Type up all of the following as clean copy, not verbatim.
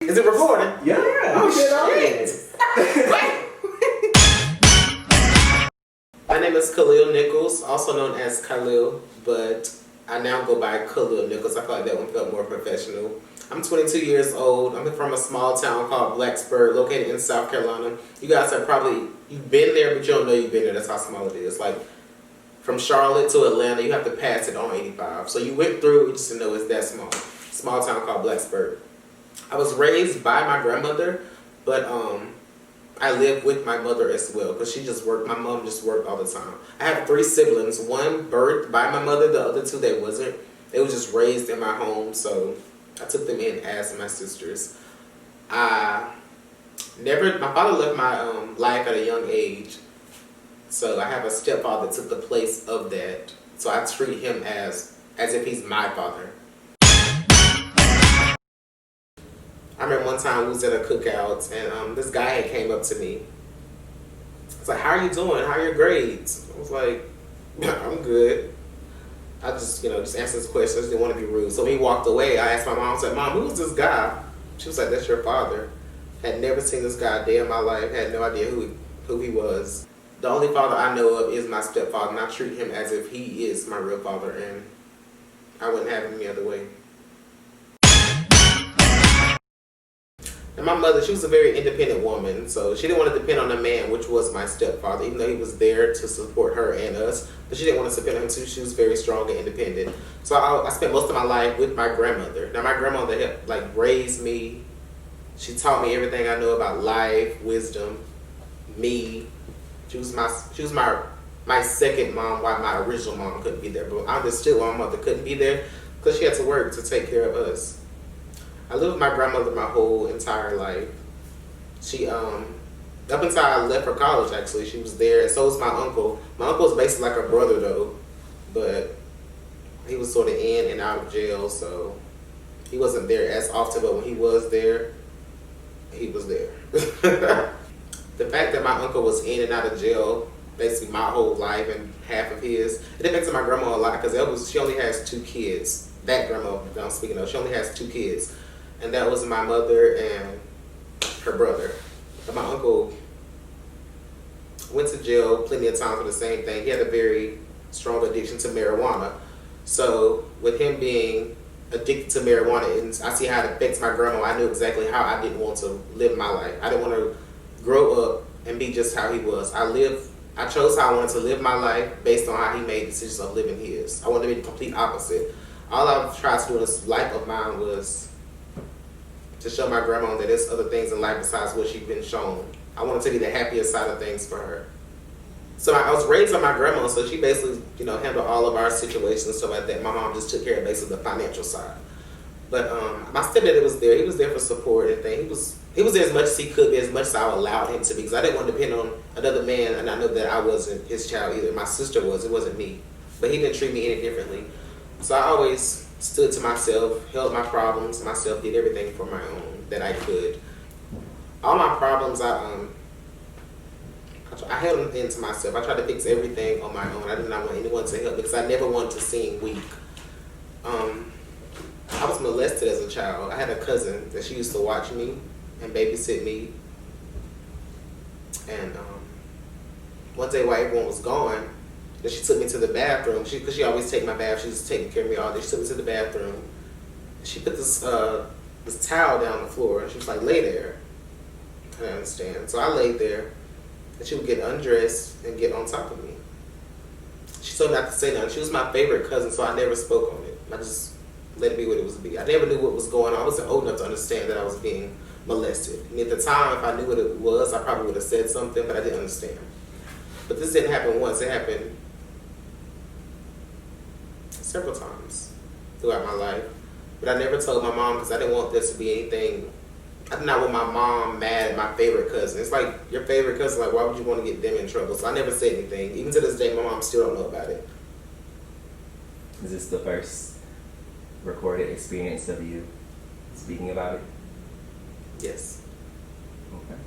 Is it recording? Yeah. Oh, shit. My name is Khalil Nichols, also known as Khalil, but I now go by Khalil Nichols. I feel like that one felt more professional. I'm 22 years old. I'm from a small town called Blacksburg, located in South Carolina. You guys have probably, you've been there, but you don't know you've been there. That's how small it is. Like, from Charlotte to Atlanta, you have to pass it on 85. So you went through, you just didn't know it's that small. Small town called Blacksburg. I was raised by my grandmother, but I lived with my mother as well, because she just worked. My mom just worked all the time. I have 3 siblings. One birthed by my mother. The other 2, they wasn't. They were just raised in my home, so I took them in as my sisters. My father left my life at a young age, so I have a stepfather that took the place of that. So I treat him as if he's my father. I remember one time we was at a cookout, and this guy had came up to me. I was like, "How are you doing? How are your grades?" I was like, "I'm good." I just, just answered his questions. Didn't want to be rude. So when he walked away, I asked my mom, I said, "Mom, who's this guy?" She was like, "That's your father." Had never seen this guy a day in my life. Had no idea who he was. The only father I know of is my stepfather, and I treat him as if he is my real father, and I wouldn't have him any other way. And my mother, she was a very independent woman, so she didn't want to depend on a man, which was my stepfather, even though he was there to support her and us. But she didn't want to depend on him too. She was very strong and independent. So I spent most of my life with my grandmother. Now my grandmother helped raised me. She taught me everything I know about life, wisdom, me. She was my second mom, while my original mom couldn't be there. But I understood why my mother couldn't be there, because she had to work to take care of us. I lived with my grandmother my whole entire life. She, up until I left for college, actually, she was there, and so was my uncle. My uncle was basically like a brother, though, but he was sort of in and out of jail, so he wasn't there as often, but when he was there, he was there. The fact that my uncle was in and out of jail, basically my whole life and half of his, it affected my grandma a lot, because she only has 2 kids. That grandma that I'm speaking of, she only has 2 kids. And that was my mother and her brother. But my uncle went to jail plenty of times for the same thing. He had a very strong addiction to marijuana. So with him being addicted to marijuana, and I see how it affects my grandma, I knew exactly how I didn't want to live my life. I didn't want to grow up and be just how he was. I chose how I wanted to live my life based on how he made decisions of living his. I wanted to be the complete opposite. All I've tried to do in this life of mine was to show my grandma that there's other things in life besides what she's been shown. I wanted to be the happiest side of things for her. So I was raised by my grandma, so she basically, handled all of our situations and stuff like that. My mom just took care of basically the financial side. But my stepdad was there. He was there for support and things. He was there as much as he could be, as much as I allowed him to be, because I didn't want to depend on another man, and I know that I wasn't his child either. My sister was. It wasn't me. But he didn't treat me any differently. So I always stood to myself, held my problems myself, did everything for my own that I could. All my problems, I held them into myself. I tried to fix everything on my own. I did not want anyone to help, because I never wanted to seem weak. I was molested as a child. I had a cousin that she used to watch me and babysit me. And one day while everyone was gone, then she took me to the bathroom, because she always take my bath. She was taking care of me all day. She took me to the bathroom. She put this towel down on the floor, and she was like, "Lay there." I didn't understand. So I laid there, and she would get undressed and get on top of me. She told me not to say nothing. She was my favorite cousin, so I never spoke on it. I just let it be what it was to be. I never knew what was going on. I wasn't old enough to understand that I was being molested. And at the time, if I knew what it was, I probably would have said something, but I didn't understand. But this didn't happen once. It happened several times throughout my life. But I never told my mom, because I didn't want there to be anything. I did not want my mom mad at my favorite cousin. It's like your favorite cousin, like, why would you want to get them in trouble? So I never said anything. Even to this day, my mom still don't know about it. Is this the first recorded experience of you speaking about it? Yes. Okay.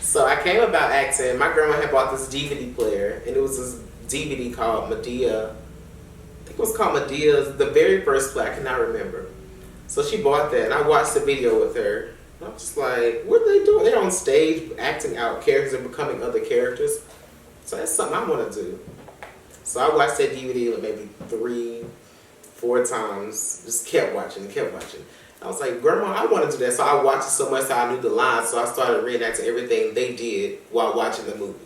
So I came about acting. My grandma had bought this DVD player, and it was this DVD called Medea I think it was called Medea's, the very first play. I cannot remember. So she bought that, and I watched the video with her. And I'm just like, what are they doing? They're on stage acting out characters and becoming other characters. So that's something I want to do. So I watched that DVD like maybe 3, 4 times. Just kept watching, kept watching. I was like, Grandma, I want to do that. So I watched it so much that I knew the lines. So I started reenacting everything they did while watching the movie.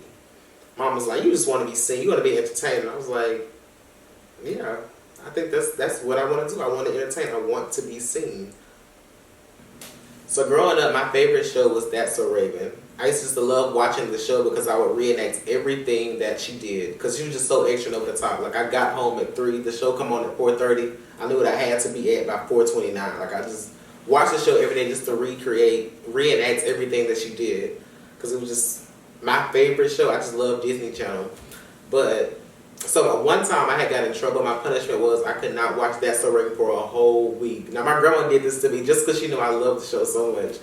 Mom was like, you just want to be seen. You want to be entertained. And I was like, yeah, I think that's what I want to do. I want to entertain. I want to be seen. So growing up, my favorite show was That's So Raven. I used to love watching the show because I would reenact everything that she did because she was just so extra and over the top. Like I got home at 3, the show come on at 4:30. I knew what I had to be at by 4:29. Like I just watched the show every day just to reenact everything that she did because it was just my favorite show. I just love Disney Channel. But so one time I had got in trouble. My punishment was I could not watch That's So Raven for a whole week. Now my grandma did this to me just because she knew I loved the show so much.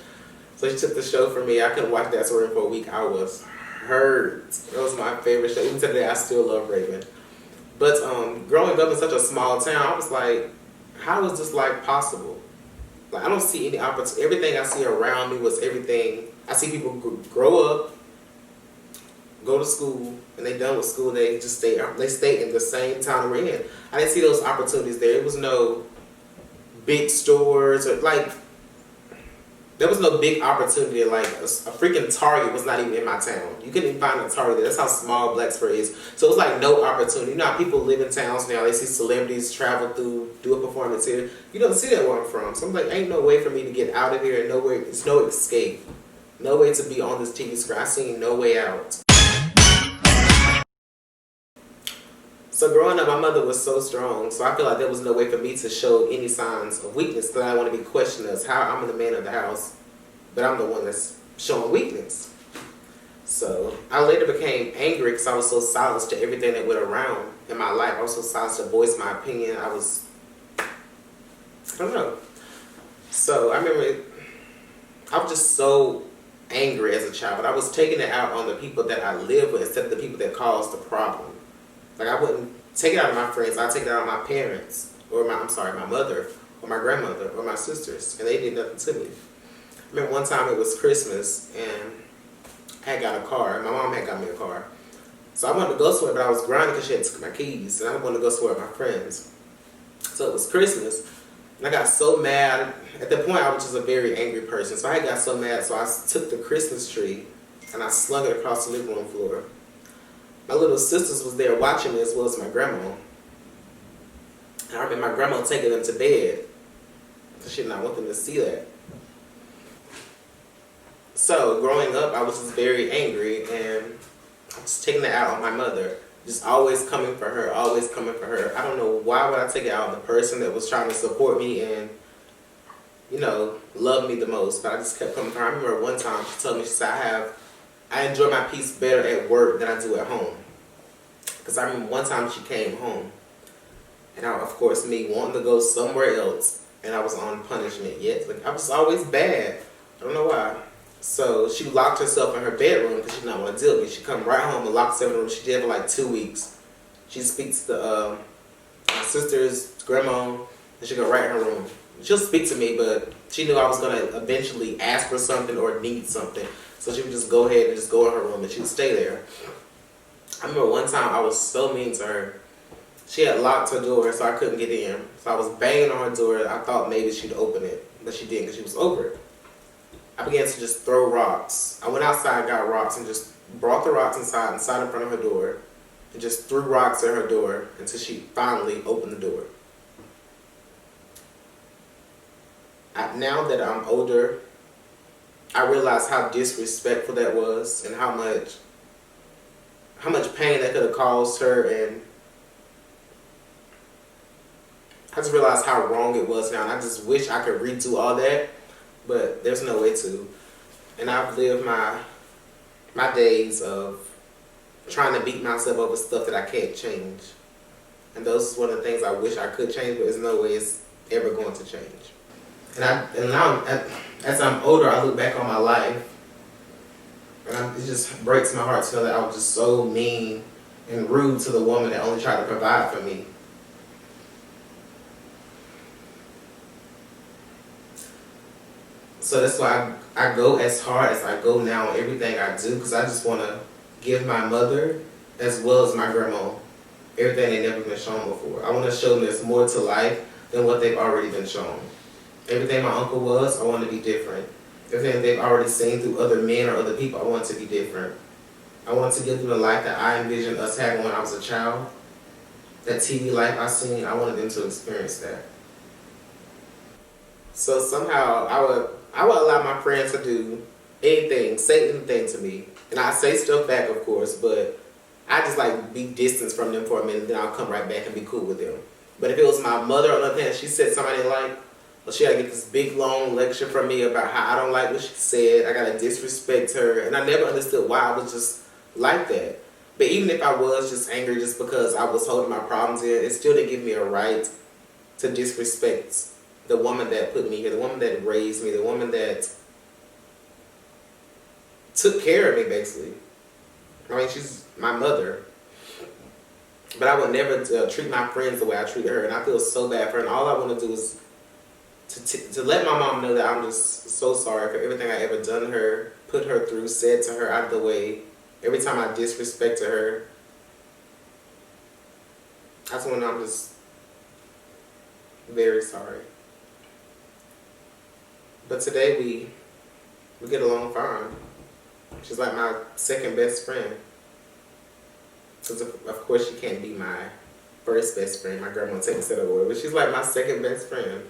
So she took the show from me. I couldn't watch That's So Raven for a week. I was hurt. It was my favorite show. Even today I still love Raven. But growing up in such a small town, I was like, how is this life possible? Like I don't see any opportunity. Everything I see around me was everything. I see people grow up, go to school, and they done with school. They just stay in the same town we're in. I didn't see those opportunities there. It was no big stores or like there was no big opportunity. Like a freaking Target was not even in my town. You couldn't even find a Target there. That's how small Blacksburg is. So it was like no opportunity. You know how people live in towns now. They see celebrities travel through, do a performance here. You don't see that where I'm from. So I'm like, ain't no way for me to get out of here and nowhere. It's no escape. No way to be on this TV screen. I seen no way out. So growing up, my mother was so strong, so I feel like there was no way for me to show any signs of weakness because I didn't want to be questioned as how I'm the man of the house, but I'm the one that's showing weakness. So I later became angry because I was so silenced to everything that went around in my life. I was so silenced to voice my opinion. I don't know. So I remember I was just so angry as a child, but I was taking it out on the people that I live with instead of the people that caused the problem. Like I wouldn't take it out of my friends. I'd take it out on my parents, or my mother, or my grandmother, or my sisters, and they did nothing to me. I remember one time it was Christmas, and I had got a car. My mom had got me a car. So I wanted to go somewhere, but I was grinding because she had took my keys, and I wanted to go somewhere with my friends. So it was Christmas, and I got so mad. At that point, I was just a very angry person, so I got so mad, so I took the Christmas tree, and I slung it across the living room floor. My little sisters was there watching me as well as my grandma. And I remember my grandma taking them to bed because she did not want them to see that. So growing up, I was just very angry and I was taking it out on my mother. Just always coming for her, always coming for her. I don't know why would I take it out on the person that was trying to support me and, you know, love me the most. But I just kept coming for her. I remember one time she told me, she said, I enjoy my peace better at work than I do at home. Because I remember one time she came home. And of course, me wanting to go somewhere else. And I was on punishment yet. Like, I was always bad. I don't know why. So she locked herself in her bedroom because she did not want to deal with me. She come right home and locked herself in the room. She did it for like 2 weeks. She speaks to my sister's grandma. And she go right in her room. She'll speak to me, but she knew I was going to eventually ask for something or need something. So she would just go ahead and just go in her room and she would stay there. I remember one time I was so mean to her. She had locked her door so I couldn't get in. So I was banging on her door. I thought maybe she'd open it, but she didn't because she was over it. I began to just throw rocks. I went outside, got rocks, and just brought the rocks inside in front of her door, and just threw rocks at her door until she finally opened the door. Now that I'm older, I realized how disrespectful that was and how much pain that could have caused her, and I just realized how wrong it was now, and I just wish I could redo all that, but there's no way to. And I've lived my days of trying to beat myself over stuff that I can't change. And those is one of the things I wish I could change, but there's no way it's ever going to change. And now, as I'm older, I look back on my life, and it just breaks my heart to know that I was just so mean and rude to the woman that only tried to provide for me. So that's why I go as hard as I go now on everything I do, because I just want to give my mother as well as my grandma everything they've never been shown before. I want to show them there's more to life than what they've already been shown. Everything my uncle was, I want to be different. Everything they've already seen through other men or other people, I want to be different. I want to give them the life that I envisioned us having when I was a child. That TV life I seen, I wanted them to experience that. So somehow I would allow my friends to do anything, say anything to me. And I say stuff back, of course, but I just like be distanced from them for a minute, then I'll come right back and be cool with them. But if it was my mother on the other hand, she said something I didn't like, well, she had to get this big long lecture from me about how I don't like what she said. I gotta disrespect her, and I never understood why I was just like that. But even if I was just angry just because I was holding my problems in, it still didn't give me a right to disrespect the woman that put me here, the woman that raised me, the woman that took care of me, basically. I mean, she's my mother. But I would never treat my friends the way I treated her, and I feel so bad for her. And all I want to do is to let my mom know that I'm just so sorry for everything I ever done her, put her through, said to her out of the way. Every time I disrespected her, that's when I'm just very sorry. But today we get along fine. She's like my second best friend. Because of course she can't be my first best friend. My grandma takes that away. But she's like my second best friend.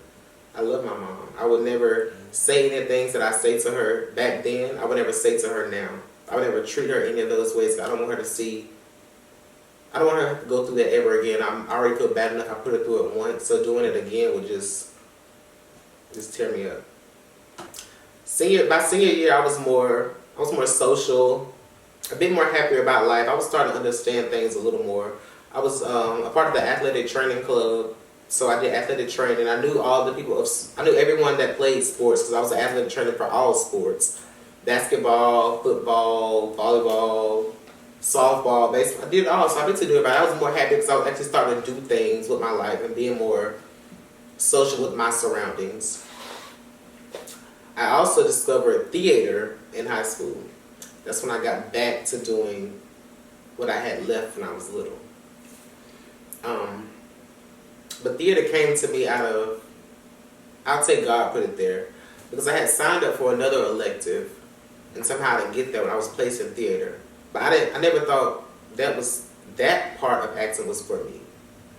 I love my mom. I would never say any things that I say to her back then. I would never say to her now. I would never treat her any of those ways. I don't want her to see. I don't want her to go through that ever again. I already feel bad enough. I put her through it once. So doing it again would just tear me up. By senior year, I was more social, a bit more happier about life. I was starting to understand things a little more. I was a part of the athletic training club, so I did athletic training. I knew all the people I knew everyone that played sports because I was an athletic trainer for all sports: basketball, football, volleyball, softball, baseball. I did it all, so I did to do it. But I was more happy because I was actually starting to do things with my life and being more social with my surroundings. I also discovered theater in high school. That's when I got back to doing what I had left when I was little. But theater came to me out of, I'll say God put it there, because I had signed up for another elective, and somehow I didn't get there when I was placed in theater. But I never thought that part of acting was for me.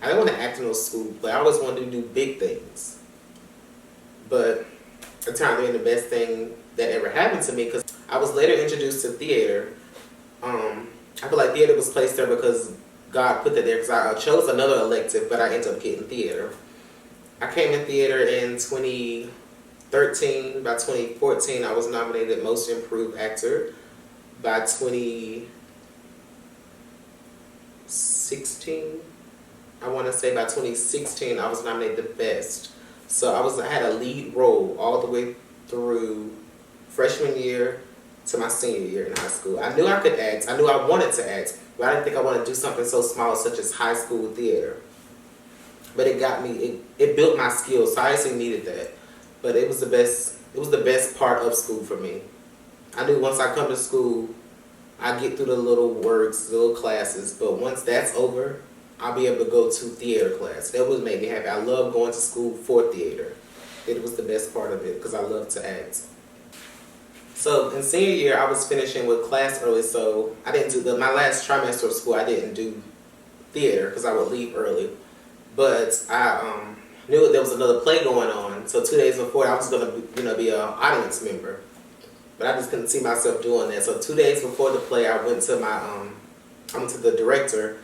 I didn't want to act in no school play. I always wanted to do big things. But it turned out to be the best thing that ever happened to me, because I was later introduced to theater. I feel like theater was placed there because God put that there, because I chose another elective, but I ended up getting theater. I came in theater in 2013. By 2014, I was nominated Most Improved Actor. By 2016, I want to say by 2016, I was nominated the Best. So I had a lead role all the way through freshman year to my senior year in high school. I knew I could act. I knew I wanted to act, but I didn't think I wanted to do something so small such as high school theater. But it got me. It built my skills. So I actually needed that. But it was the best. It was the best part of school for me. I knew once I come to school, I get through the little works, the little classes. But once that's over, I'll be able to go to theater class. That would make me happy. I love going to school for theater. It was the best part of it because I love to act. So in senior year, I was finishing with class early, so I didn't do my last trimester of school. I didn't do theater because I would leave early. But I knew there was another play going on, so 2 days before I was going to be an audience member. But I just couldn't see myself doing that. So 2 days before the play, I went to the director.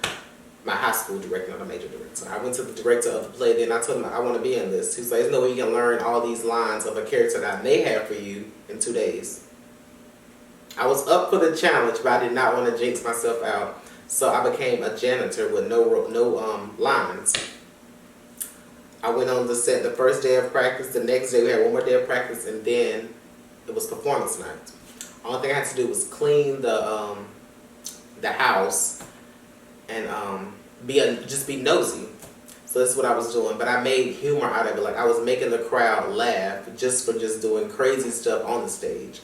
My high school director, not a major director. I went to the director of the play, then I told him I want to be in this. He's like, there's no way you can learn all these lines of a character that I may have for you in 2 days. I was up for the challenge, but I did not want to jinx myself out. So I became a janitor with no lines. I went on the set the first day of practice. The next day we had one more day of practice, and then it was performance night. Only thing I had to do was clean the house and just be nosy. So that's what I was doing. But I made humor out of it. Like I was making the crowd laugh just for just doing crazy stuff on the stage.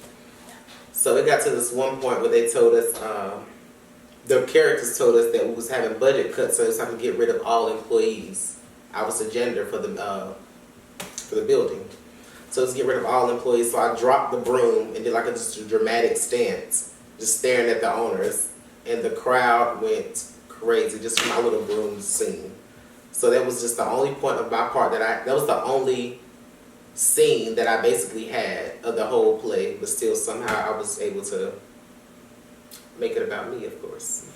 So it got to this one point where they told us, the characters told us that we was having budget cuts, so it was time to get rid of all employees. I was the janitor for the building. So let's get rid of all employees. So I dropped the broom and did like just a dramatic stance, just staring at the owners. And the crowd went crazy just from my little broom scene. So that was just the only point of my part that was the only scene that I basically had of the whole play. But still somehow I was able to make it about me, of course.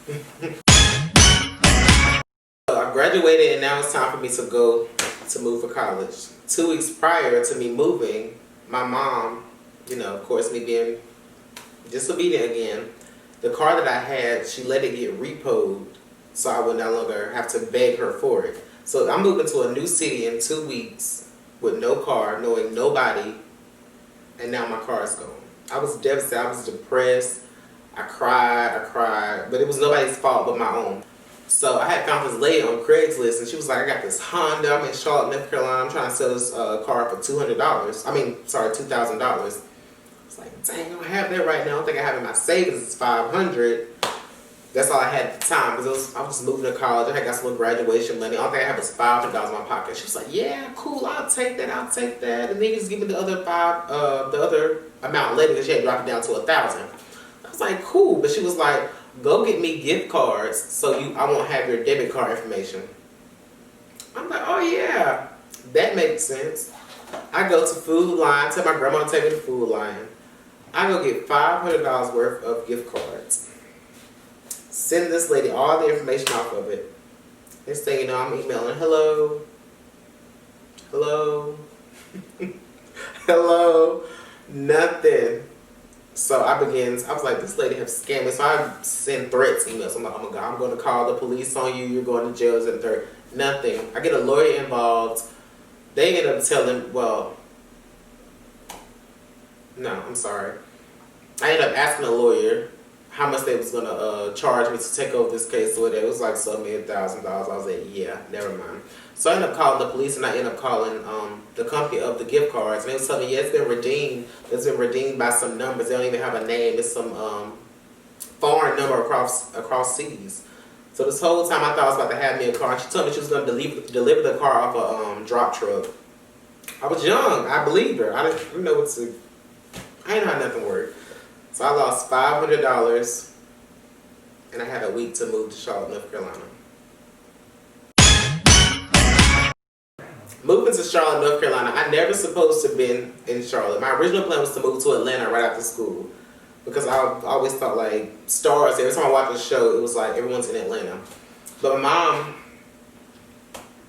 So I graduated and now it's time for me to move for college. 2 weeks prior to me moving, my mom, of course, me being disobedient again, the car that I had, she let it get repoed so I would no longer have to beg her for it. So I'm moving to a new city in 2 weeks with no car, knowing nobody, and now my car is gone. I was devastated. I was depressed. I cried, but it was nobody's fault but my own. So I had found this lady on Craigslist, and she was like, I got this Honda. I'm in Charlotte, North Carolina. I'm trying to sell this car for $2,000. I was like, dang, I don't have that right now. I don't think I have it in my savings. It's $500. That's all I had at the time, because I was just moving to college. I had got some little graduation money. All thing I had was $500 in my pocket. She was like, yeah, cool, I'll take that. And then you just give me the other amount later, because she had dropped it down to $1,000. I was like, cool. But she was like, go get me gift cards so I won't have your debit card information. I'm like, oh yeah, that makes sense. I go to Food Line, tell my grandma to take me to Food Line. I go get $500 worth of gift cards. Send this lady all the information off of it. Next thing you know, I'm emailing, hello, hello, nothing. So I was like, this lady has scammed me. So I send threats emails. I'm like, oh my God, I'm going to call the police on you. You're going to jail and third. Nothing. I get a lawyer involved. They end up telling, no, I'm sorry. I ended up asking a lawyer how much they was going to charge me to take over this case or whatever. It was like so many $1,000. I was like, yeah, never mind. So I ended up calling the police, and I ended up calling the company of the gift cards. And they was telling me, yeah, it's been redeemed. It's been redeemed by some numbers. They don't even have a name. It's some foreign number across seas. So this whole time I thought I was about to have me a car. And she told me she was going to deliver the car off a drop truck. I was young. I believed her. I didn't know I didn't know how nothing worked. So I lost $500, and I had a week to move to Charlotte, North Carolina. Moving to Charlotte, North Carolina, I never supposed to have been in Charlotte. My original plan was to move to Atlanta right after school, because I always thought like stars, every time I watched the show, it was like everyone's in Atlanta. But my mom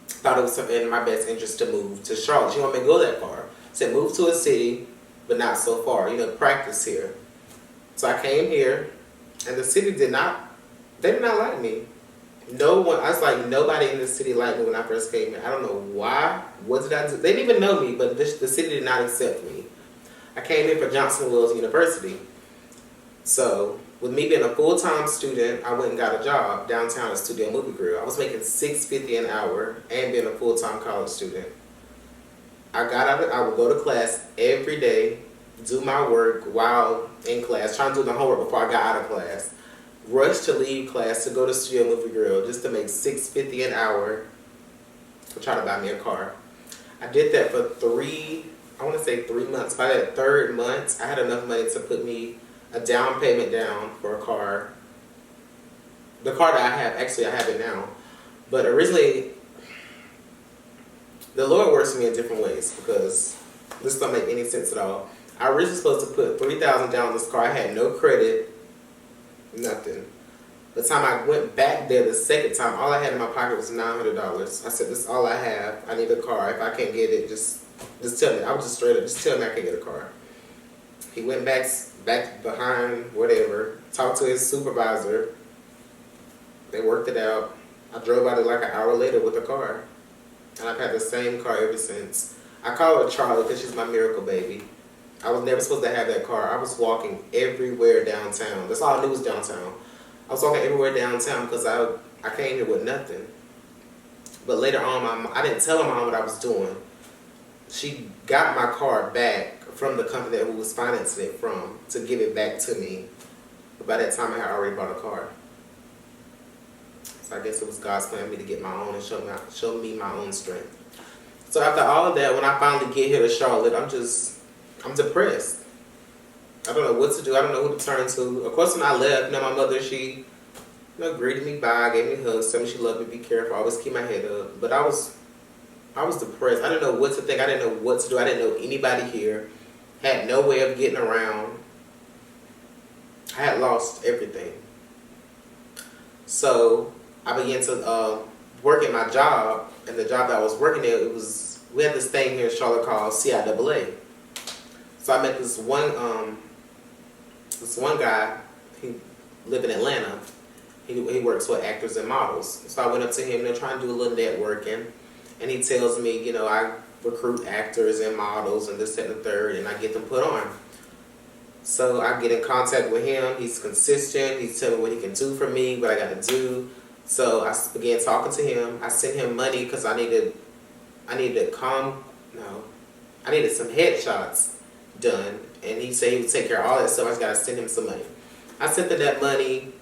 thought it was in my best interest to move to Charlotte. She didn't want me to go that far. Said move to a city, but not so far. Practice here. So I came here, and the city did not like me. No one, I was like, nobody in the city liked me when I first came here. I don't know why. What did I do? They didn't even know me, but the city did not accept me. I came here for Johnson Wales University. So with me being a full-time student, I went and got a job downtown at Studio Movie Grill. I was making $6.50 an hour and being a full-time college student. I would go to class every day, do my work while in class, trying to do the homework before I got out of class. Rush to leave class to go to Studio Movie Grill just to make $6.50 an hour to try to buy me a car. I did that for 3 months. By that third month, I had enough money to put me a down payment down for a car. The car that I have, actually I have it now. But originally, the Lord works for me in different ways, because this don't make any sense at all. I was originally supposed to put $3,000 down on this car. I had no credit, nothing. By the time I went back there the second time, all I had in my pocket was $900. I said, this is all I have. I need a car. If I can't get it, just tell me. I was just straight up, just tell me I can't get a car. He went back behind whatever, talked to his supervisor. They worked it out. I drove out it like an hour later with a car. And I've had the same car ever since. I call her Charlie because she's my miracle baby. I was never supposed to have that car. I was walking everywhere downtown. That's all I knew was downtown. I was walking everywhere downtown because I came here with nothing. But later on, I didn't tell my mom what I was doing. She got my car back from the company that we was financing it from to give it back to me. But by that time, I had already bought a car. So I guess it was God's plan for me to get my own and show me my own strength. So after all of that, when I finally get here to Charlotte, I'm depressed. I don't know what to do. I don't know who to turn to. Of course, when I left, my mother, she greeted me bye, gave me hugs, told me she loved me, be careful, always keep my head up. But I was depressed. I didn't know what to think. I didn't know what to do. I didn't know anybody here. Had no way of getting around. I had lost everything. So I began to work at my job, and the job that I was working at, we had this thing here in Charlotte called CIAA. So I met this one guy. He lived in Atlanta. He works with actors and models. So I went up to him, trying to do a little networking, and he tells me, I recruit actors and models and this, that, and the third, and I get them put on. So I get in contact with him. He's consistent. He's telling me what he can do for me, what I got to do. So I began talking to him. I sent him money because I needed some headshots done, and he said he would take care of all that stuff. I just got to send him some money. I sent him that money.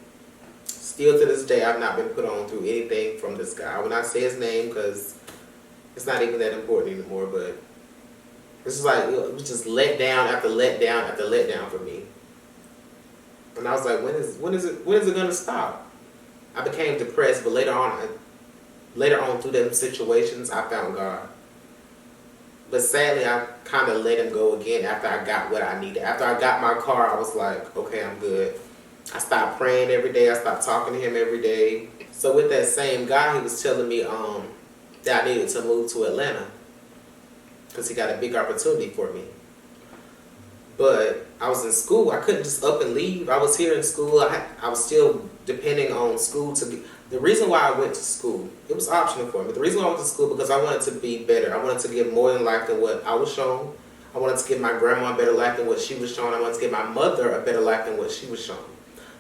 Still to this day, I've not been put on through anything from this guy. I will not say his name because it's not even that important anymore, but it's just like, it was just let down after let down after let down for me. And I was like, when is it gonna stop? I became depressed, but later on through them situations, I found God. But sadly, I kind of let him go again after I got what I needed. After I got my car, I was like, okay, I'm good. I stopped praying every day. I stopped talking to him every day. So with that same guy, he was telling me that I needed to move to Atlanta because he got a big opportunity for me. But I was in school. I couldn't just up and leave. I was here in school. I was still depending on school to get. The reason why I went to school, it was optional for me. The reason why I went to school because I wanted to be better. I wanted to give more in life than what I was shown. I wanted to give my grandma a better life than what she was shown. I wanted to give my mother a better life than what she was shown.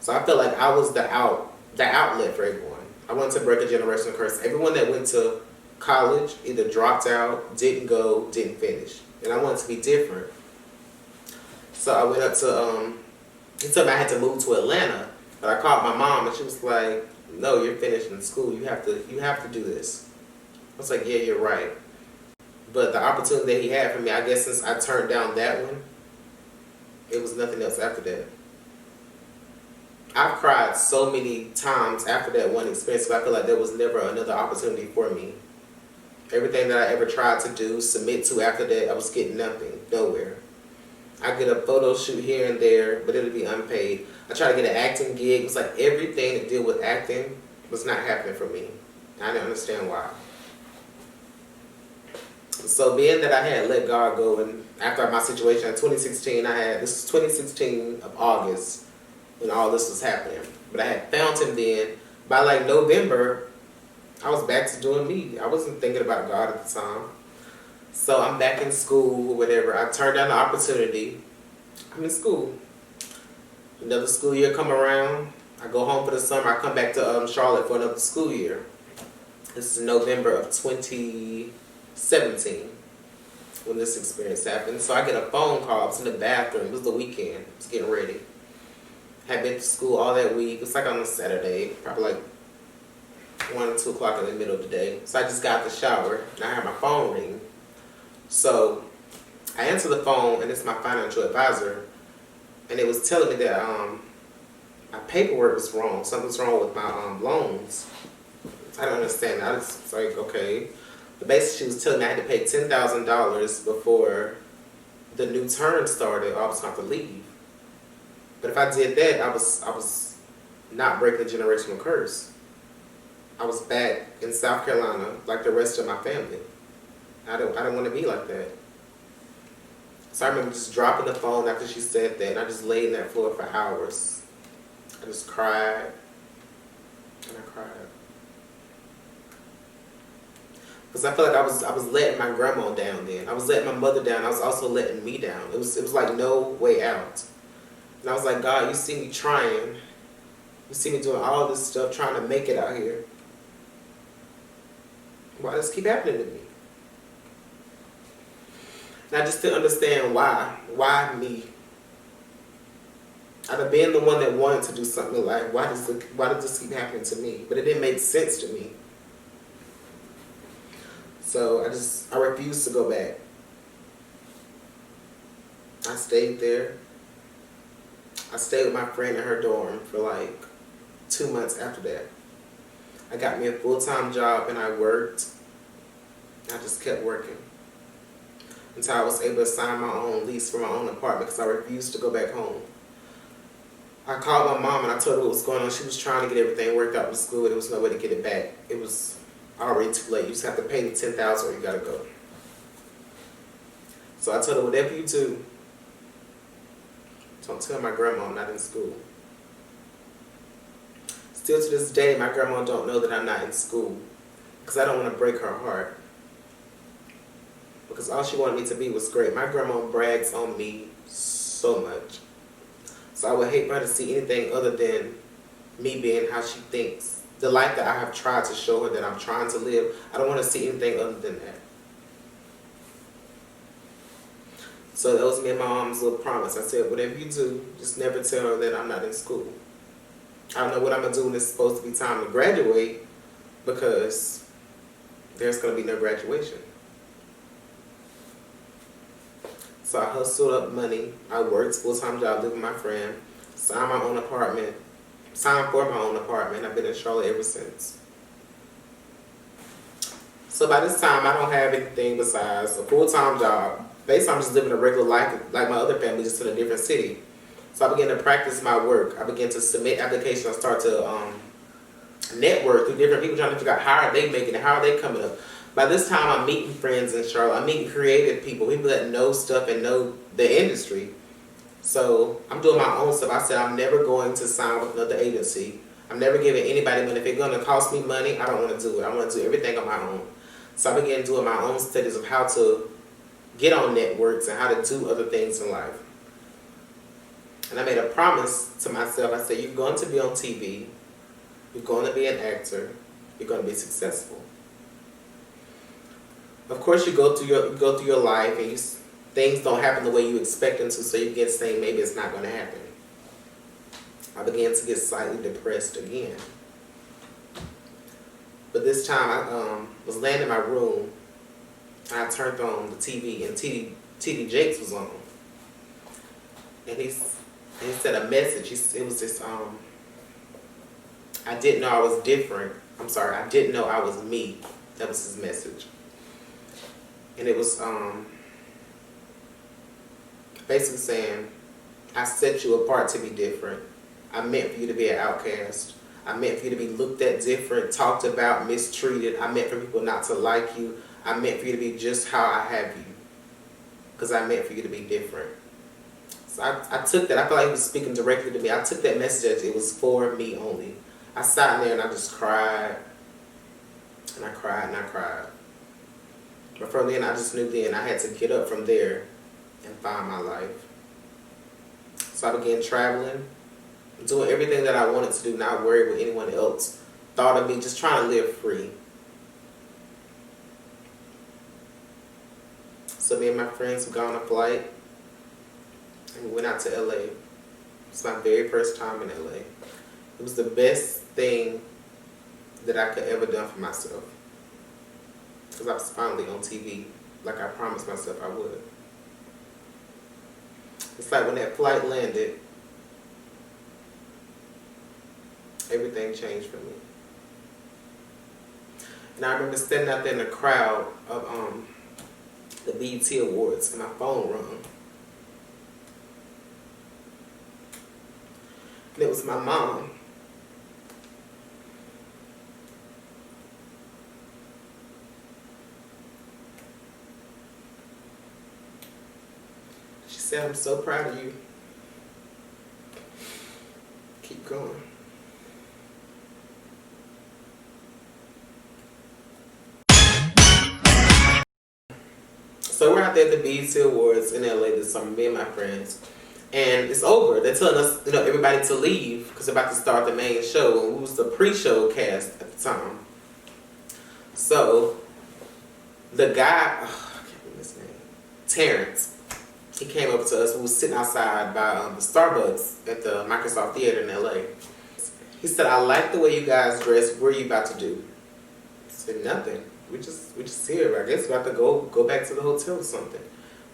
So I felt like I was the outlet for everyone. I wanted to break a generational curse. Everyone that went to college either dropped out, didn't go, didn't finish. And I wanted to be different. So I went up to, he told me I had to move to Atlanta. But I called my mom and she was like, no, you're finishing school. You have to do this. I was like, yeah, you're right. But the opportunity that he had for me, I guess since I turned down that one, it was nothing else after that. I've cried so many times after that one experience, but I feel like there was never another opportunity for me. Everything that I ever tried to do, submit to after that, I was getting nothing, nowhere. I get a photo shoot here and there, but it'll be unpaid. I tried to get an acting gig. It was like everything that deal with acting was not happening for me. I didn't understand why. So being that I had let God go, and after my situation in 2016, this is 2016 of August, when all this was happening. But I had found him then. By like November, I was back to doing me. I wasn't thinking about God at the time. So I'm back in school or whatever. I turned down the opportunity. I'm in school. Another school year come around. I go home for the summer. I come back to Charlotte for another school year. This is November of 2017 when this experience happened. So I get a phone call. I was in the bathroom. It was the weekend. I was getting ready. Had been to school all that week. It was like on a Saturday, probably like 1 or 2 o'clock in the middle of the day. So I just got the shower and I had my phone ring. So I answer the phone and it's my financial advisor, and it was telling me that my paperwork was wrong. Something's wrong with my loans. I don't understand that. I was like, okay. But basically she was telling me I had to pay $10,000 before the new term started or I was going to have to leave. But if I did that, I was not breaking the generational curse. I was back in South Carolina like the rest of my family. I don't want to be like that. So I remember just dropping the phone after she said that, and I just laid in that floor for hours. I just cried, and I cried. Because I felt like I was letting my grandma down then. I was letting my mother down. I was also letting me down. It was like no way out. And I was like, God, you see me trying. You see me doing all this stuff, trying to make it out here. Why does this keep happening to me? And I just didn't understand why. Why me? I'd have been the one that wanted to do something in life. Why did this keep happening to me? But it didn't make sense to me. So I refused to go back. I stayed there. I stayed with my friend in her dorm for like 2 months after that. I got me a full-time job and I worked. I just kept working until I was able to sign my own lease for my own apartment because I refused to go back home. I called my mom and I told her what was going on. She was trying to get everything worked out with school. There was no way to get it back. It was already too late. You just have to pay the $10,000 or you gotta go. So I told her, whatever you do, don't tell my grandma I'm not in school. Still to this day, my grandma don't know that I'm not in school because I don't want to break her heart. Because all she wanted me to be was great. My grandma brags on me so much. So I would hate for her to see anything other than me being how she thinks. The life that I have tried to show her that I'm trying to live, I don't want to see anything other than that. So that was me and my mom's little promise. I said, whatever you do, just never tell her that I'm not in school. I don't know what I'm going to do when it's supposed to be time to graduate because there's going to be no graduation. So I hustled up money. I worked full-time job, lived with my friend, signed for my own apartment. I've been in Charlotte ever since. So by this time, I don't have anything besides a full-time job. Basically, I'm just living a regular life like my other family, just in a different city. So I began to practice my work. I began to submit applications. I start to network through different people, trying to figure out how are they making it, how are they coming up. By this time, I'm meeting friends in Charlotte. I'm meeting creative people that know stuff and know the industry. So I'm doing my own stuff. I said I'm never going to sign with another agency. I'm never giving anybody money. If it's going to cost me money, I don't want to do it. I want to do everything on my own. So I began doing my own studies of how to get on networks and how to do other things in life. And I made a promise to myself. I said, you're going to be on TV. You're going to be an actor. You're going to be successful. Of course, you go through your life and things don't happen the way you expect them to, so you get saying maybe it's not going to happen. I began to get slightly depressed again. But this time I was laying in my room and I turned on the TV and TD Jakes was on. And he said a message. It was this, I didn't know I was different. I didn't know I was me. That was his message. And it was basically saying, I set you apart to be different. I meant for you to be an outcast. I meant for you to be looked at different, talked about, mistreated. I meant for people not to like you. I meant for you to be just how I have you. Because I meant for you to be different. So I took that. I felt like he was speaking directly to me. I took that message as it was for me only. I sat there and I just cried. And I cried and I cried. But from then, I just knew then I had to get up from there and find my life. So I began traveling, doing everything that I wanted to do, not worried what anyone else thought of me, just trying to live free. So me and my friends got on a flight and we went out to LA. It was my very first time in LA. It was the best thing that I could ever done for myself. Because I was finally on TV, like I promised myself I would. It's like when that flight landed, everything changed for me. And I remember standing out there in the crowd of the BET Awards, and my phone rung. And it was my mom. She said, I'm so proud of you. Keep going. So we're out there at the BET Awards in LA this summer, me and my friends. And it's over. They're telling us, everybody to leave because they're about to start the main show. And we was the pre-show cast at the time. So The guy, I can't remember his name, Terrence. He came over to us. We was sitting outside by the Starbucks at the Microsoft Theater in LA. He said, "I like the way you guys dress. What are you about to do?" I said, "Nothing. We just here. I guess we have to go back to the hotel or something."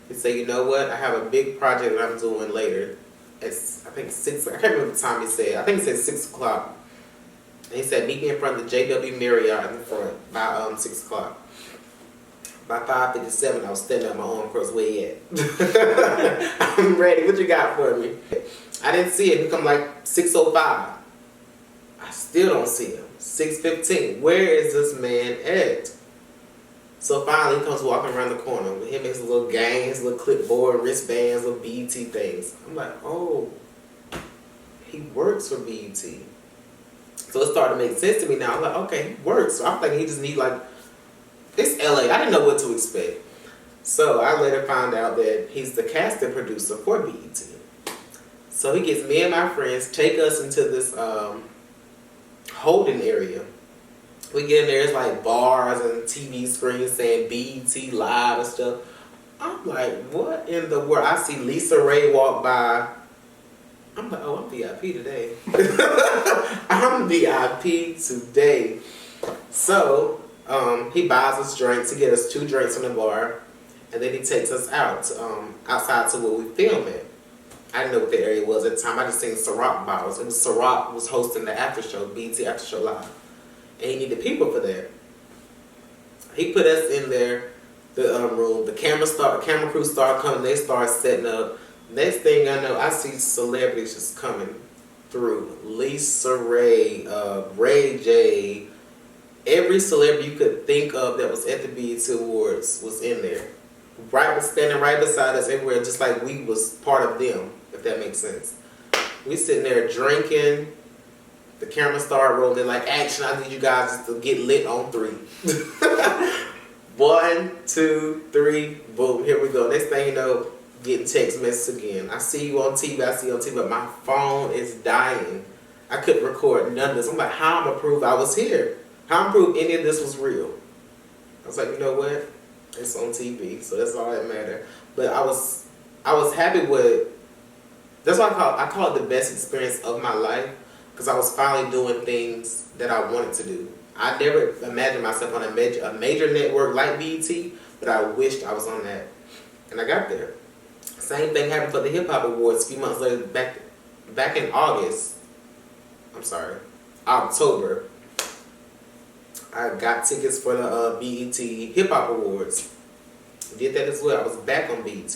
He said, "You know what? I have a big project that I'm doing later. It's I think 6. I can't remember the time he said. I think he said 6 o'clock." And he said, "Meet me in front of the JW Marriott in the front by 6 o'clock." By 5:57, I was standing on my arm across where he at. I'm ready. What you got for me? I didn't see it. He come like 6:05. I still don't see him. 6:15. Where is this man at? So finally, he comes walking around the corner with him and his little gang, his little clipboard, wristbands, little BET things. I'm like, oh, he works for BET. So it started to make sense to me now. I'm like, okay, he works. So I'm thinking he just need like, it's LA. I didn't know what to expect. So I later found out that he's the casting producer for BET. So he gets me and my friends, take us into this holding area. We get in there, it's like bars and TV screens saying BET Live and stuff. I'm like, what in the world? I see Lisa Ray walk by. I'm like, oh, I'm VIP today. I'm VIP today. So he buys us drinks. He gets us 2 drinks from the bar. And then he takes us out, outside to where we film it. I didn't know what the area was at the time. I just seen Ciroc bottles. It was Ciroc was hosting the after show, BET After Show Live. And he needed people for that. He put us in there, the room. The camera crew start coming. They start setting up. Next thing I know, I see celebrities just coming through. Lisa Ray, Ray J, every celebrity you could think of that was at the BET Awards was in there. Standing right beside us everywhere, just like we was part of them, if that makes sense. We sitting there drinking. The camera started rolling. They're like, action, I need you guys to get lit on 3. 1, 2, 3, boom, here we go. Next thing you know, getting text messages again. I see you on TV, but my phone is dying. I couldn't record none of this. I'm like, how am I prove I was here? How am I prove any of this was real? I was like, you know what? It's on TV, so that's all that matters. But I was happy with, that's why I call it the best experience of my life. Because I was finally doing things that I wanted to do. I never imagined myself on a major network like BET, but I wished I was on that. And I got there. Same thing happened for the Hip Hop Awards a few months later, back in October. I got tickets for the BET Hip Hop Awards. Did that as well. I was back on BET.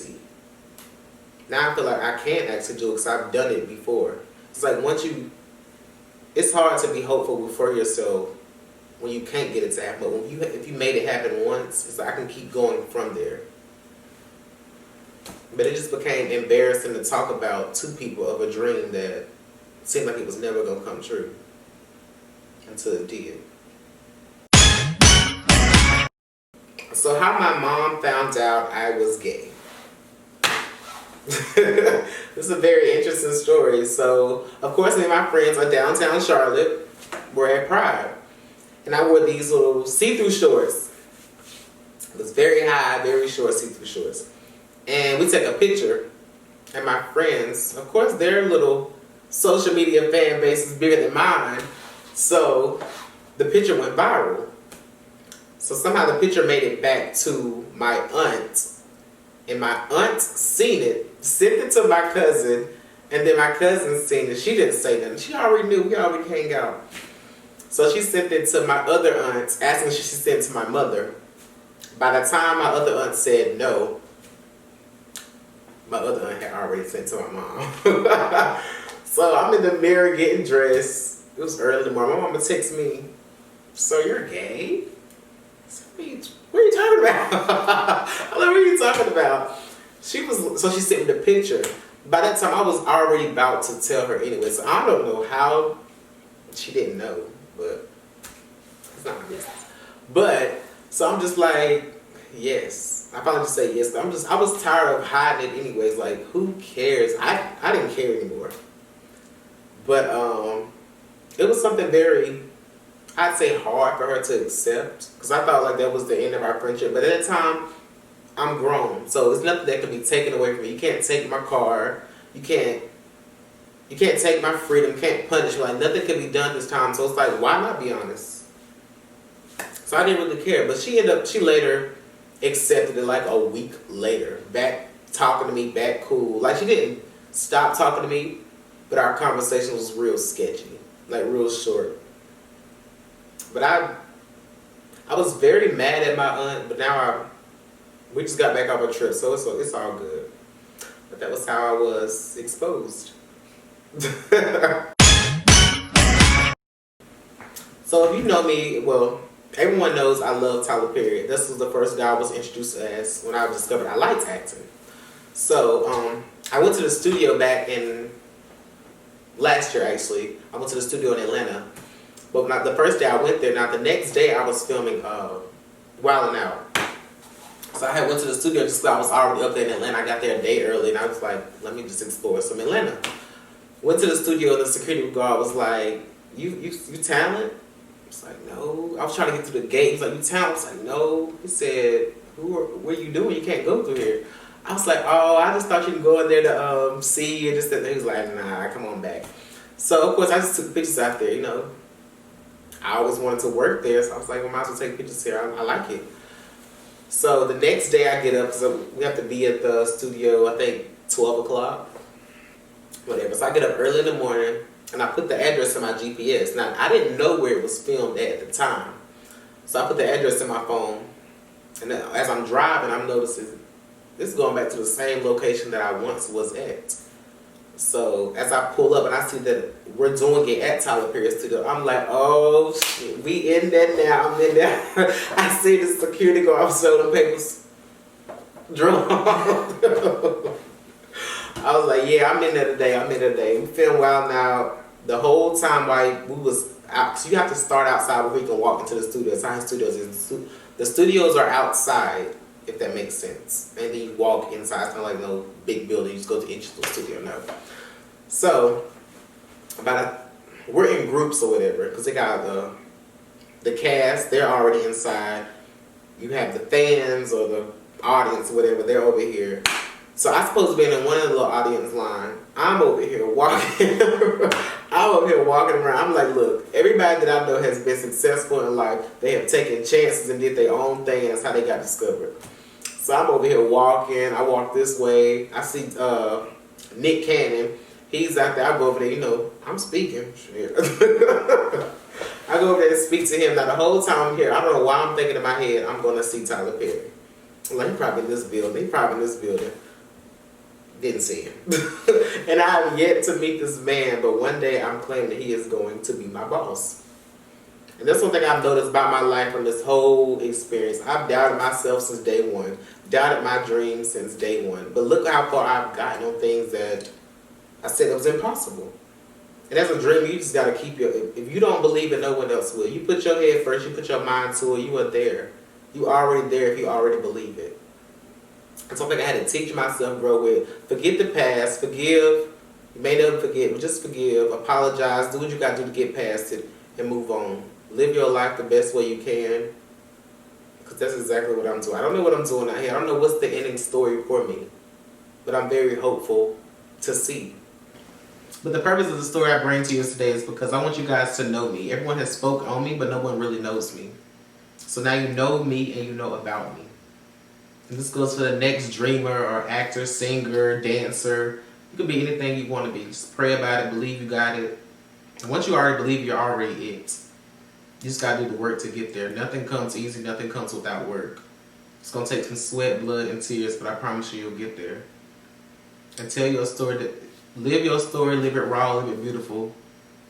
Now I feel like I can actually do it because I've done it before. It's like it's hard to be hopeful for yourself when you can't get it to happen. But if you made it happen once, it's like I can keep going from there. But it just became embarrassing to talk about to people of a dream that seemed like it was never going to come true until it did. So how my mom found out I was gay. This is a very interesting story. So, of course, me and my friends are downtown Charlotte. We're at Pride. And I wore these little see-through shorts. It was very high, very short see-through shorts. And we took a picture. And my friends, of course, their little social media fan base is bigger than mine. So, the picture went viral. So somehow the picture made it back to my aunt. And my aunt seen it, sent it to my cousin, and then my cousin seen it. She didn't say nothing. She already knew. We already hang out. So she sent it to my other aunt, asking if she sent it to my mother. By the time my other aunt said no, my other aunt had already sent it to my mom. So I'm in the mirror getting dressed. It was early in the morning. My mama texts me, "So you're gay?" I said, "What are you talking about?" I'm like, "What are you talking about?" So she sent me the picture. By that time, I was already about to tell her anyway. So I don't know how she didn't know, but it's not my business. But so I'm just like, yes. I finally just say yes. I was tired of hiding it anyways. Like, who cares? I didn't care anymore. But it was something very I'd say hard for her to accept, because I thought like that was the end of our friendship. But at that time, I'm grown, so it's nothing that can be taken away from me. You can't take my car. You can't take my freedom. You can't punish me. Like nothing can be done this time. So it's like, why not be honest? So I didn't really care. But she later accepted it like a week later. Back talking to me, back cool. Like she didn't stop talking to me, but our conversation was real sketchy, like real short. But I was very mad at my aunt, but now we just got back off a trip, so it's all good. But that was how I was exposed. So if you know me, well, everyone knows I love Tyler Perry. This was the first guy I was introduced as when I discovered I liked acting. So I went to the studio back in last year actually. I went to the studio in Atlanta. But not the first day I went there, now the next day I was filming Wild 'N Out. So I had went to the studio just because I was already up there in Atlanta. I got there a day early and I was like, let me just explore some Atlanta. Went to the studio and the security guard was like, you talent? I was like, no. I was trying to get through the gate. He was like, you talent? I was like, no. He said, what are you doing? You can't go through here. I was like, oh, I just thought you could go in there to see you and just that. He was like, nah, come on back. So of course I just took pictures out there, you know. I always wanted to work there, so I was like, well, I might as well take pictures here. I like it. So the next day I get up, so we have to be at the studio, I think 12 o'clock, whatever. So I get up early in the morning, and I put the address in my GPS. Now, I didn't know where it was filmed at the time. So I put the address in my phone, and then as I'm driving, I'm noticing this is going back to the same location that I once was at. So as I pull up and I see that we're doing it at Tyler Perry Studio, I'm like, oh shit, we in there now. I'm in there. I see the security guard showing the papers drawn. I was like, yeah, I'm in there today. We filmed Wild 'N Out the whole time while we was out. So you have to start outside before you can walk into the studio. Science Studios the studios are outside, if that makes sense. And then you walk inside. It's not like no big building. You just go to each studio. No. So we're in groups or whatever because they got the cast. They're already inside. You have the fans or the audience or whatever. They're over here. So I'm supposed to be in one of the little audience line. I'm over here walking. I'm over here walking around. I'm like, look, everybody that I know has been successful in life. They have taken chances and did their own thing, and that's how they got discovered. So I'm over here walking. I walk this way. I see Nick Cannon. He's out there. I go over there. You know, I'm speaking. I go over there and speak to him. Now the whole time I'm here, I don't know why I'm thinking in my head, I'm going to see Tyler Perry. I'm like, he's probably in this building. Didn't see him. And I have yet to meet this man, but one day I'm claiming that he is going to be my boss. And that's one thing I've noticed about my life from this whole experience. I've doubted myself since day one. Doubted my dreams since day one. But look how far I've gotten on things that I said it was impossible. And as a dreamer, you just got to keep if you don't believe it, no one else will. You put your head first, you put your mind to it, you are there. You already there if you already believe it. And something I had to teach myself, grow with. Forget the past, forgive. You may never forget, but just forgive, apologize, do what you got to do to get past it, and move on. Live your life the best way you can. Because that's exactly what I'm doing. I don't know what I'm doing out here. I don't know what's the ending story for me. But I'm very hopeful to see. But the purpose of the story I bring to you today is because I want you guys to know me. Everyone has spoken on me, but no one really knows me. So now you know me and you know about me. And this goes for the next dreamer or actor, singer, dancer. You could be anything you want to be. Just pray about it, believe you got it. And once you already believe, you're already it. You just got to do the work to get there. Nothing comes easy. Nothing comes without work. It's going to take some sweat, blood, and tears, but I promise you, you'll get there. And tell your story. Live your story. Live it raw. Live it beautiful.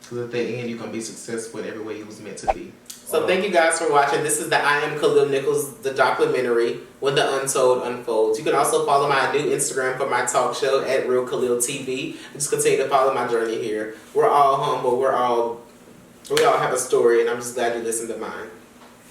Because at the end, you're going to be successful in every way you was meant to be. So thank you guys for watching. This is the I Am Khalil Nichols, the documentary, When the Untold Unfolds. You can also follow my new Instagram for my talk show at Real Khalil TV. And just continue to follow my journey here. We're all humble. We all have a story, and I'm just glad you listened to mine.